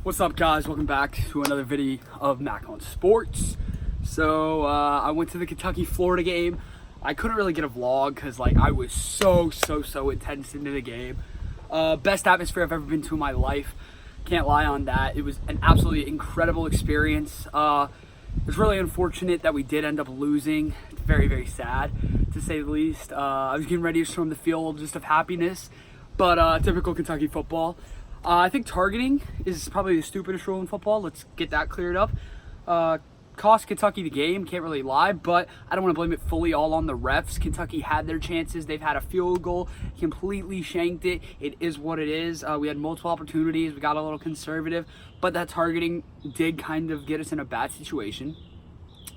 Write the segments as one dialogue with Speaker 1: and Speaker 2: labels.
Speaker 1: What's up, guys? Welcome back to another video of Mac on Sports. So I went to the Kentucky-Florida game. I couldn't really get a vlog because I was so intense into the game. Best atmosphere I've ever been to in my life. Can't lie on that. It was an absolutely incredible experience. It was really unfortunate that we did end up losing. It's very sad, to say the least. I was getting ready to storm the field just of happiness, but typical Kentucky football. I think targeting is probably the stupidest rule in football. Let's get that cleared up. Cost Kentucky the game, can't really lie, but I don't want to blame it fully all on the refs. Kentucky had their chances. They've had a field goal, completely shanked it. It is what it is. We had multiple opportunities. We got a little conservative, but that targeting did kind of get us in a bad situation.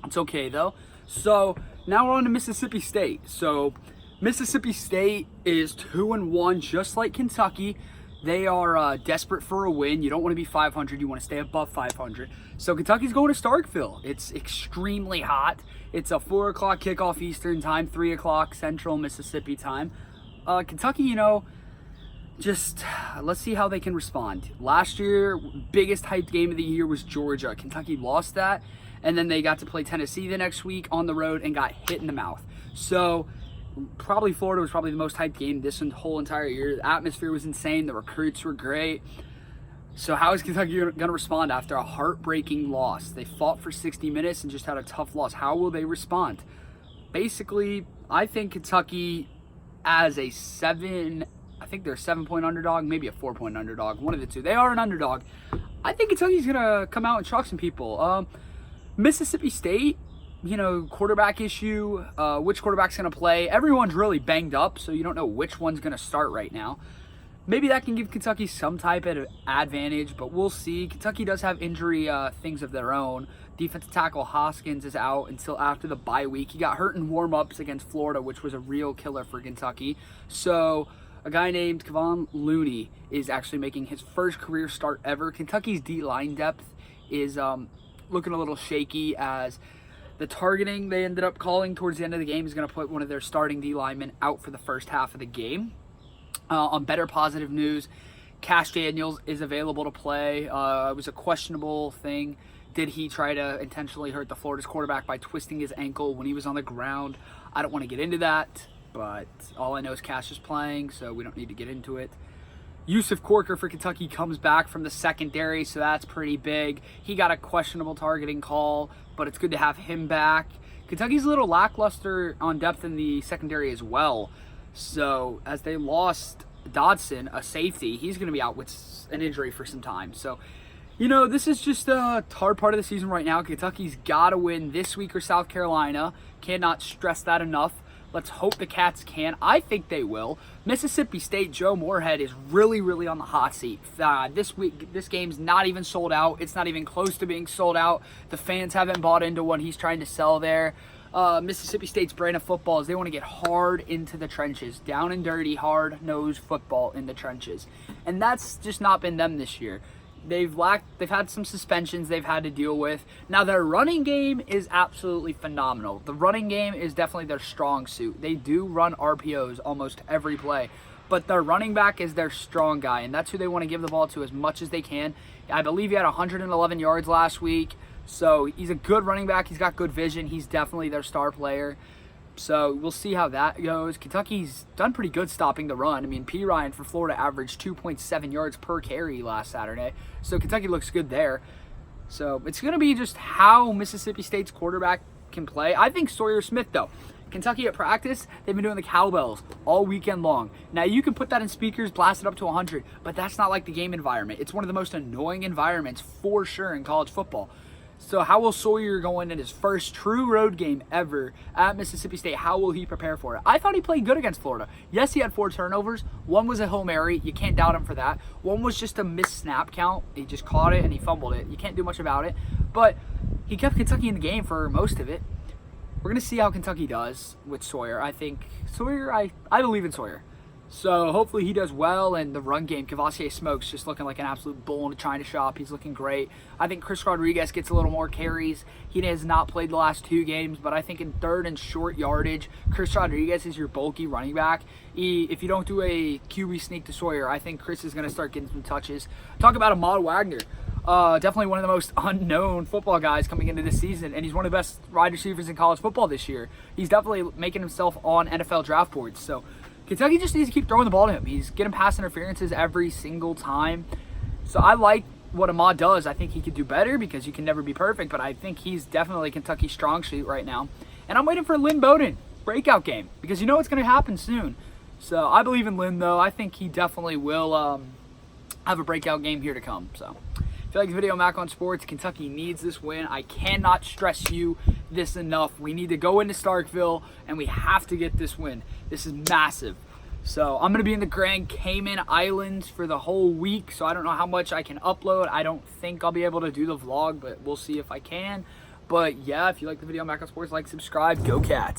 Speaker 1: It's okay, though. So now we're on to Mississippi State. So Mississippi State is 2-1, just like Kentucky. They are desperate for a win. You don't want to be 500. You want to stay above 500. So Kentucky's going to Starkville. It's extremely hot. It's a 4 o'clock kickoff Eastern time, 3 o'clock Central Mississippi time. Kentucky, just let's see how they can respond. Last year, biggest hyped game of the year was Georgia. Kentucky lost that, and then they got to play Tennessee the next week on the road and got hit in the mouth. So probably Florida was probably the most hyped game this whole entire year. The atmosphere was insane. The recruits were great. So how is Kentucky going to respond after a heartbreaking loss? They fought for 60 minutes and just had a tough loss. How will they respond? Basically, I think Kentucky as a I think they're a 7-point underdog, maybe a 4-point underdog, one of the two. They are an underdog. I think Kentucky's going to come out and shock some people. Mississippi State, quarterback issue, which quarterback's going to play. Everyone's really banged up, so you don't know which one's going to start right now. Maybe that can give Kentucky some type of advantage, but we'll see. Kentucky does have injury things of their own. Defensive tackle Hoskins is out until after the bye week. He got hurt in warm-ups against Florida, which was a real killer for Kentucky. So a guy named Kevon Looney is actually making his first career start ever. Kentucky's D-line depth is looking a little shaky, as the targeting they ended up calling towards the end of the game is going to put one of their starting D linemen out for the first half of the game. On better positive news, Cash Daniels is available to play. It was a questionable thing. Did he try to intentionally hurt the Florida's quarterback by twisting his ankle when he was on the ground? I don't want to get into that, but all I know is Cash is playing, so we don't need to get into it. Yusuf Corker for Kentucky comes back from the secondary, so that's pretty big. He got a questionable targeting call, but it's good to have him back. Kentucky's a little lackluster on depth in the secondary as well. So as they lost Dodson, a safety, he's going to be out with an injury for some time. So, this is just a hard part of the season right now. Kentucky's got to win this week or South Carolina. Cannot stress that enough. Let's hope the Cats can. I think they will. Mississippi State, Joe Moorhead is really on the hot seat. This game's not even sold out. It's not even close to being sold out. The fans haven't bought into what he's trying to sell there. Mississippi State's brand of football is they want to get hard into the trenches. Down and dirty, hard-nosed football in the trenches. And that's just not been them this year. They've had some suspensions they've had to deal with. Now, their running game is absolutely phenomenal. The running game is definitely their strong suit. They do run RPOs almost every play, but their running back is their strong guy, and that's who they want to give the ball to as much as they can. I believe he had 111 yards last week, so he's a good running back. He's got good vision. He's definitely their star player. So we'll see how that goes. Kentucky's done pretty good stopping the run. I mean, P. Ryan for Florida averaged 2.7 yards per carry last Saturday. So Kentucky looks good there. So it's going to be just how Mississippi State's quarterback can play. I think Sawyer Smith, though. Kentucky at practice, they've been doing the cowbells all weekend long. Now, you can put that in speakers, blast it up to 100, but that's not like the game environment. It's one of the most annoying environments for sure in college football. So how will Sawyer go in his first true road game ever at Mississippi State? How will he prepare for it? I thought he played good against Florida. Yes, he had 4 turnovers. One was a Hail Mary. You can't doubt him for that. One was just a missed snap count. He just caught it and he fumbled it. You can't do much about it. But he kept Kentucky in the game for most of it. We're going to see how Kentucky does with Sawyer. I believe in Sawyer. So hopefully he does well, and the run game, Kavasier Smokes just looking like an absolute bull in a china shop. He's looking great. I think Chris Rodriguez gets a little more carries. He has not played the last 2 games, but I think in third and short yardage, Chris Rodriguez is your bulky running back. If you don't do a QB sneak to Sawyer, I think Chris is going to start getting some touches. Talk about Ahmad Wagner. definitely one of the most unknown football guys coming into this season, and he's one of the best wide receivers in college football this year. He's definitely making himself on NFL draft boards. So Kentucky just needs to keep throwing the ball to him. He's getting pass interferences every single time. So I like what Ahmad does. I think he could do better because you can never be perfect, but I think he's definitely Kentucky's strong suit right now. And I'm waiting for Lynn Bowden breakout game because you know it's going to happen soon. So I believe in Lynn, though. I think he definitely will have a breakout game here to come. So if you like the video, Mac on Sports, Kentucky needs this win. I cannot stress you this enough. We need to go into Starkville, and we have to get this win. This is massive. So I'm going to be in the Grand Cayman Islands for the whole week, so I don't know how much I can upload. I don't think I'll be able to do the vlog, but we'll see if I can. But yeah, if you like the video, Mac on Sports, like, subscribe, go Cats.